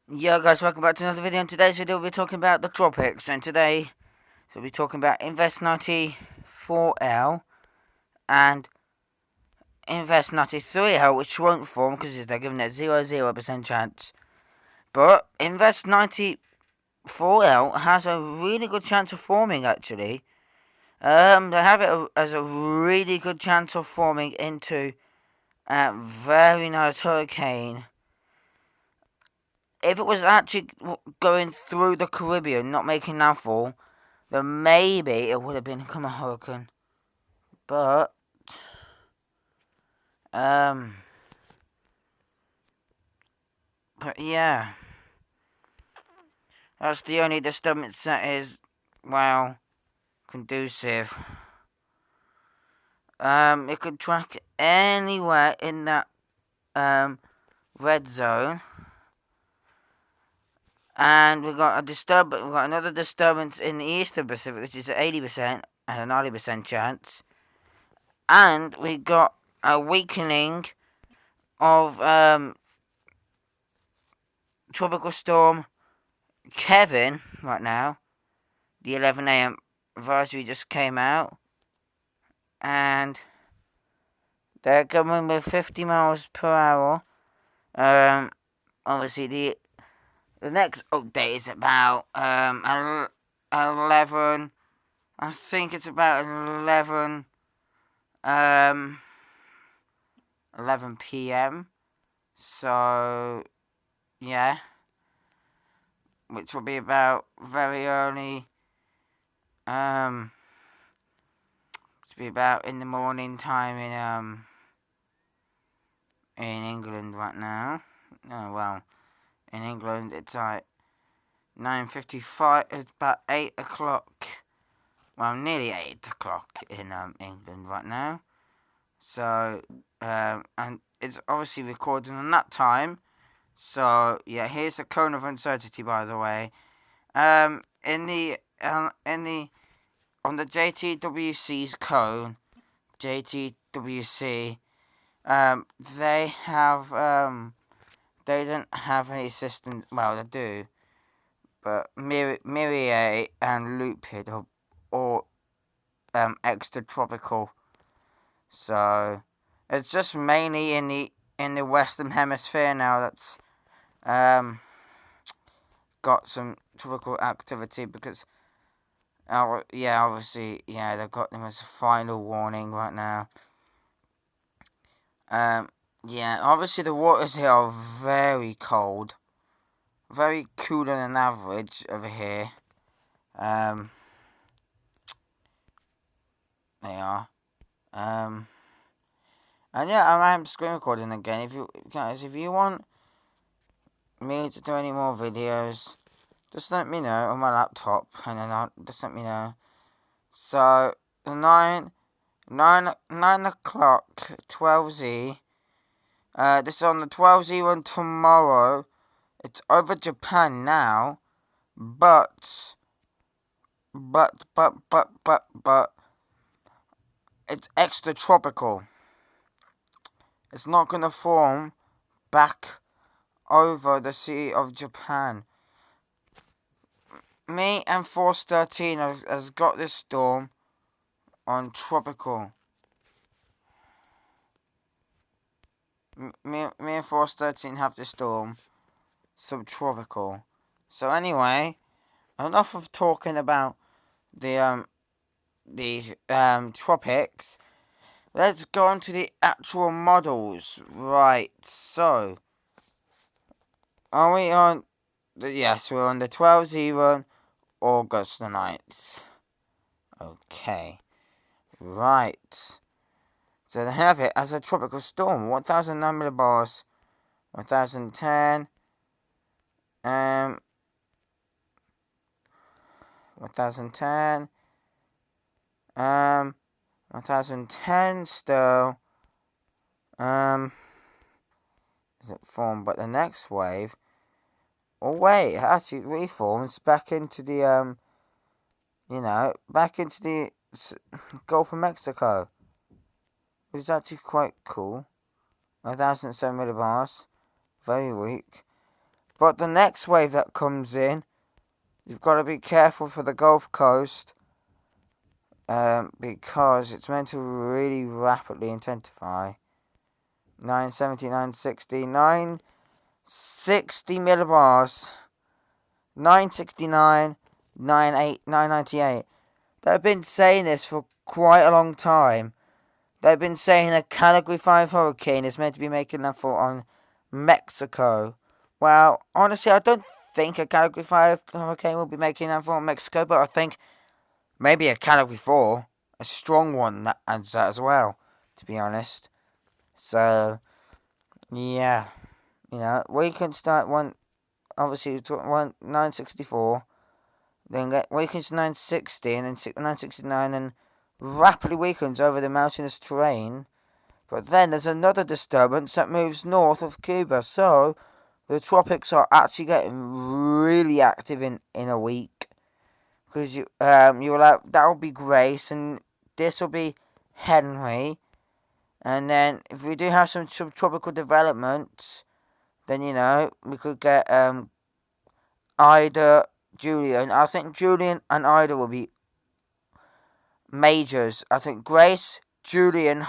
Yo guys, welcome back to another video. In today's video we'll be talking about the tropics, and today we'll be talking about Invest 94L and Invest 93L, which won't form because they're giving it 0% chance. But Invest 94L has a really good chance of forming actually. They have it as a really good chance of forming into a very nice hurricane. If it was actually going through the Caribbean, not making landfall, then maybe it would have become a hurricane. But, um, but yeah, that's the only disturbance that is, well, conducive. It could track anywhere in that, red zone. And we've got another disturbance in the eastern Pacific, which is 80% and a 90% chance. And we got a weakening of tropical storm Kevin right now. The 11 a.m. advisory just came out, and they're coming with 50 miles per hour. Obviously the next update is about 11. I think it's about 11 p.m. So yeah, which will be about very early. To be about in the morning time in England right now. Oh well, in England it's like 9:55. It's about 8 o'clock. Well, nearly 8 o'clock in England right now. So and it's obviously recording on that time. So yeah, here's the cone of uncertainty, by the way. In the on the JTWC's cone, JTWC, they have they don't have any systems. Well, they do, but Myriad and Lupid are all extra tropical. So it's just mainly in the Western Hemisphere now that's got some tropical activity because yeah, obviously, yeah, they've got them as a final warning right now. Yeah, obviously the waters here are very cold, very cooler than average over here. They are. And yeah, I'm screen recording again. If you guys, if you want me to do any more videos, just let me know on my laptop, and then just let me know. So 9 o'clock 12Z. This is on the 12Z one tomorrow. It's over Japan now, but it's extra tropical. It's not gonna form back over the Sea of Japan. Me and Force 13 has got this storm on tropical. Me and Force 13 have this storm subtropical. So anyway, enough of talking about the tropics. Let's go on to the actual models. Right, so are we on yes, we're on the 12-0 August the 9th. Okay. Right. So they have it as a tropical storm. 1,009 millibars. 1,010. 1,010. 1,010 still. Is it formed? But the next wave. Oh wait, it actually reforms back into the back into the Gulf of Mexico. Which is actually quite cool. 1,007 millibars. Very weak. But the next wave that comes in, you've got to be careful for the Gulf Coast. Because it's meant to really rapidly intensify. 970, 960, 960 millibars. 969, 998. They've been saying this for quite a long time. They've been saying a Category 5 hurricane is meant to be making landfall on Mexico. Well, honestly, I don't think a Category 5 hurricane will be making landfall on Mexico, but I think maybe a Category 4, a strong one that adds that as well, to be honest. So, yeah. We can start obviously, 964, then get weakens to 960, and then 969, and rapidly weakens over the mountainous terrain. But then there's another disturbance that moves north of Cuba, so the tropics are actually getting really active in a week. Because that will be Grace, and this will be Henry. And then if we do have some subtropical developments, then we could get Ida, Julian. I think Julian and Ida will be majors. I think Grace, Julian,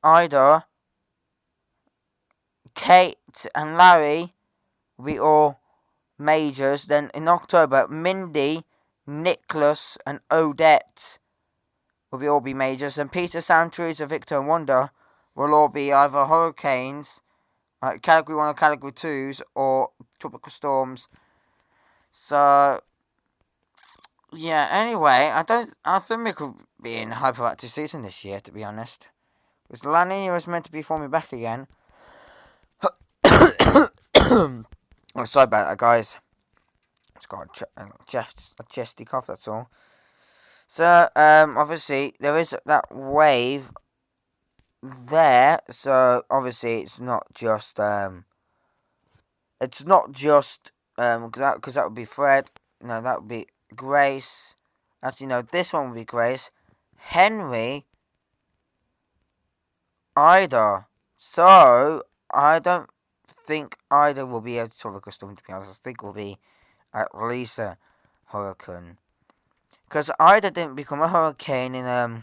Ida, Kate, and Larry will be all majors. Then in October, Mindy, Nicholas, and Odette will all be majors. And Peter, Sam, Teresa, Victor, and Wanda will all be either hurricanes, like Category 1 or Category 2s, or tropical storms. So, yeah, anyway, I think we could be in a hyperactive season this year, to be honest. Because La Nina is meant to be forming back again. Oh, sorry about that, guys. It's got a chesty cough, that's all. So, obviously, there is that wave there. So, obviously, it's not just, because that would be Fred. No, that would be Grace. Actually, no, this one would be Grace. Henry. Ida. So, I don't think Ida will be a tropical storm, to be honest. I think it will be at least a hurricane. Because Ida didn't become a hurricane in a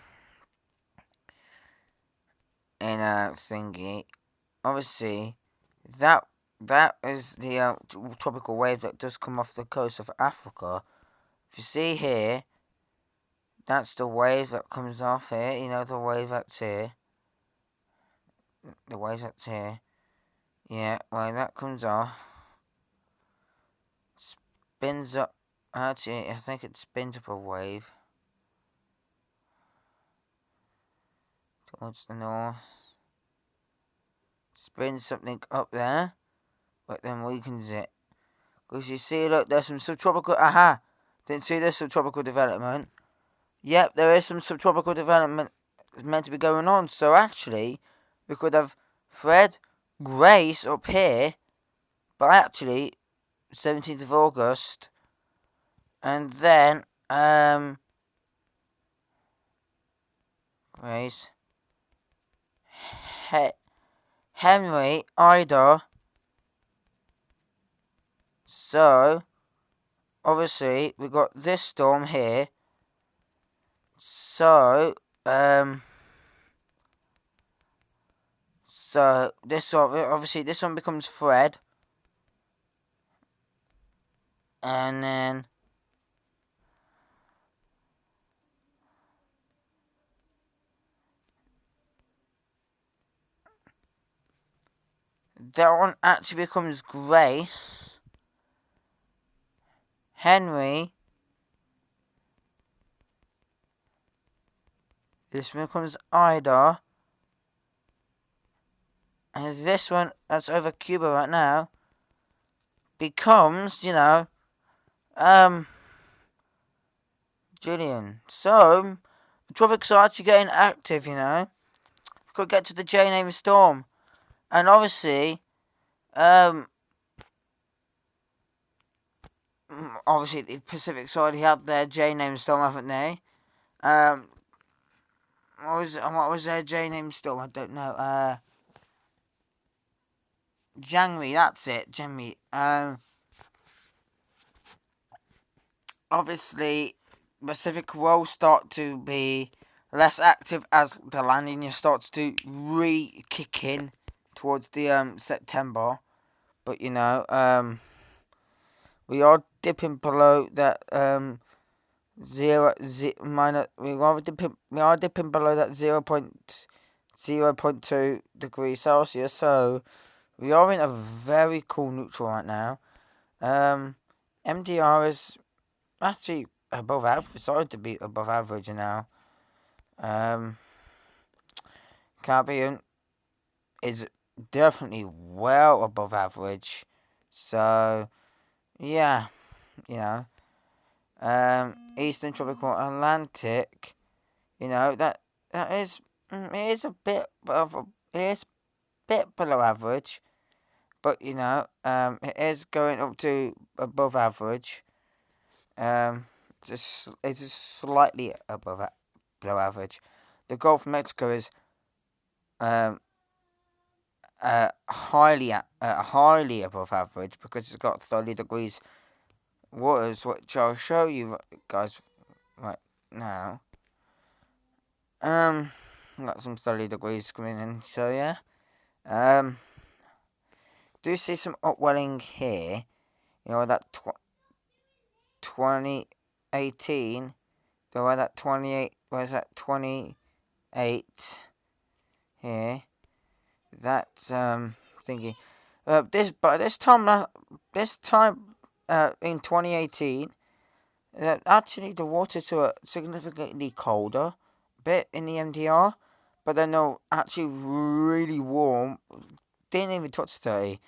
thingy. Obviously, that is the tropical wave that does come off the coast of Africa. If you see here, that's the wave that comes off here. The wave that's here. The wave that's here. Yeah, well, that comes off. Spins up. Actually, I think it spins up a wave towards the north. Spins something up there, but then weakens it. Because you see, look, there's some subtropical. Aha! Didn't see this subtropical development. Yep, there is some subtropical development meant to be going on. So actually, we could have Fred, Grace up here, but actually, 17th of August, and then Grace, Henry, Ida. So obviously we got this storm here. So this one, obviously this one becomes Fred, and then that one actually becomes Grace, Henry. This becomes Ida. And this one that's over Cuba right now becomes, Julian. So, the tropics are actually getting active, Could get to the J-name storm. And obviously, the Pacific's already had their J-name storm, haven't they? What was their J-name storm? I don't know. January, that's it, January. Obviously, Pacific will start to be less active as the La Nina starts to kick in towards the September. But we are dipping below that minus. We are dipping below that 0.2 degrees Celsius. So we are in a very cool neutral right now. MDR is actually above average. Starting to be above average now. Caribbean is definitely well above average. So yeah, you know. Eastern tropical Atlantic, that is it is a bit it is a bit below average, but it is going up to above average. It's just slightly below average. The Gulf of Mexico is highly above average because it's got 30 degrees waters, which I'll show you guys right now. Got some 30 degrees coming in, so yeah. Do see some upwelling here. That 2018. That 28. Where's that 28 here? That's thinking. This time in 2018, actually the waters were significantly colder, bit in the MDR, but they're not actually really warm. Didn't even touch 30. It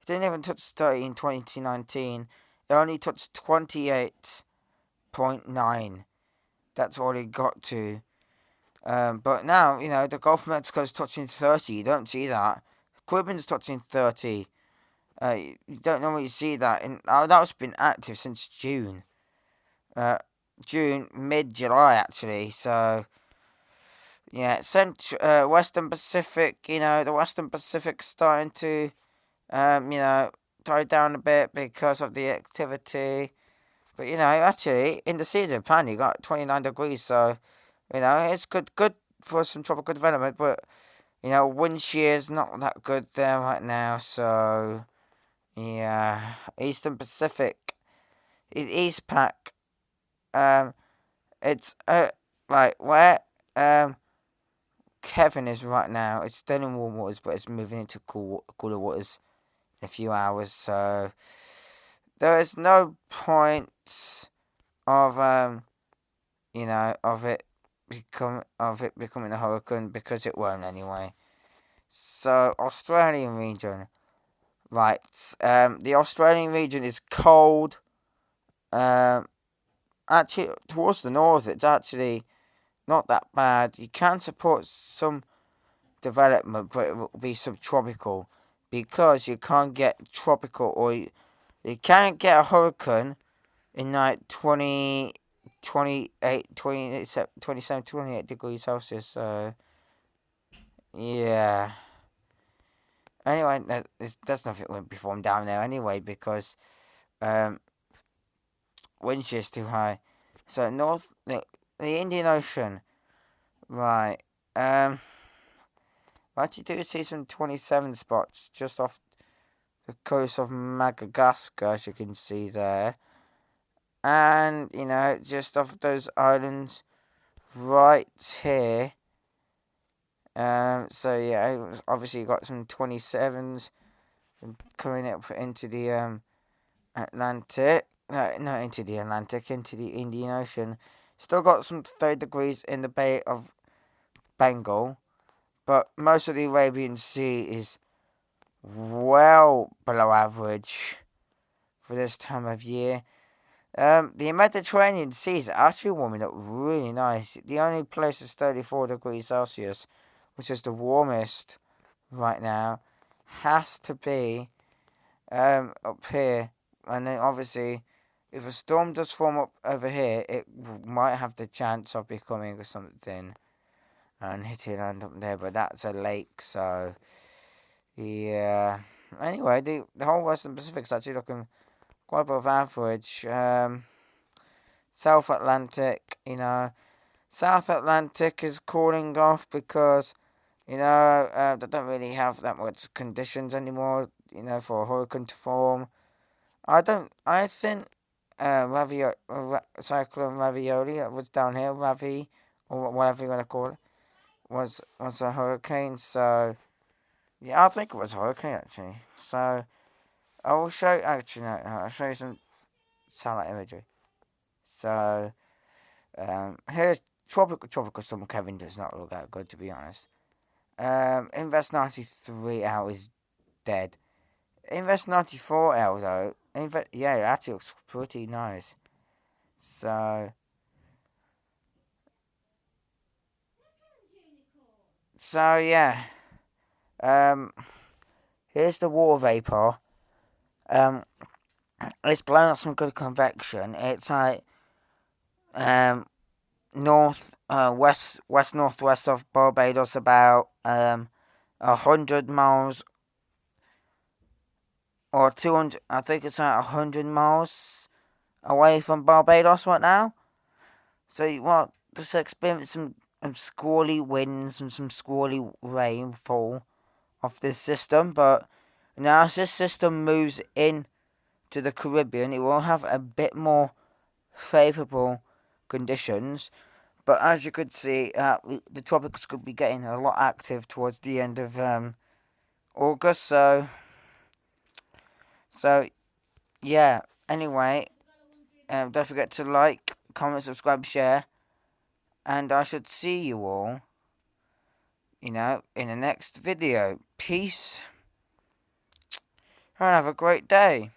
didn't even touch 30 in 2019. It only touched 28.9. That's all it got to. But now, the Gulf of Mexico is touching 30. You don't see that. Caribbean's touching 30. You don't normally see that. That's been active since June. Mid-July, actually. So, yeah, Western Pacific, the Western Pacific's starting to, die down a bit because of the activity. But, actually, in the season plan, you got 29 degrees, so, it's good for some tropical development, but, wind shear's not that good there right now, so, yeah. Eastern Pacific, East Pac, it's, right, where, Kevin is right now. It's still in warm waters, but it's moving into cooler waters in a few hours. So there is no point of becoming a hurricane because it won't anyway. So Australian region, right? The Australian region is cold. Actually, towards the north, it's actually not that bad. You can support some development, but it will be subtropical because you can't get tropical or you can't get a hurricane in like 27, 28 degrees Celsius. So, yeah. Anyway, that's nothing won't be formed down there anyway because wind shear is too high. So, the Indian Ocean. Right. What you do see some 27 spots just off the coast of Madagascar, as you can see there. And, just off those islands right here. So, yeah, obviously you got some 27s coming up into the Atlantic. No, not into the Atlantic, into the Indian Ocean. Still got some 30 degrees in the Bay of Bengal. But most of the Arabian Sea is well below average for this time of year. The Mediterranean Sea is actually warming up really nice. The only place is 34 degrees Celsius, which is the warmest right now, has to be up here. And then obviously, if a storm does form up over here, it might have the chance of becoming something and hitting land up there. But that's a lake, so yeah. anyway, the whole Western Pacific's actually looking quite above average. South Atlantic, South Atlantic is cooling off because, they don't really have that much conditions anymore, for a hurricane to form. I think Cyclone Ravioli that was down here, Ravi, or whatever you want to call it, was a hurricane. So, yeah, I think it was a hurricane actually. So, I will show you, actually, no, I'll show you some satellite imagery. So, here's tropical storm Kevin does not look that good, to be honest. Invest 93 hours dead. Invest 94 hours though. Yeah, it actually looks pretty nice. So yeah. Here's the water vapor. It's blowing out some good convection. It's like west northwest of Barbados, about 100 miles or 200. I think it's like 100 miles away from Barbados right now. So you want just experience some squally winds and some squally rainfall off this system. But now as this system moves in to the Caribbean, it will have a bit more favourable conditions. But as you could see, the tropics could be getting a lot active towards the end of August. So yeah. Anyway, don't forget to like, comment, subscribe, share, and I should see you all, in the next video. Peace, and have a great day.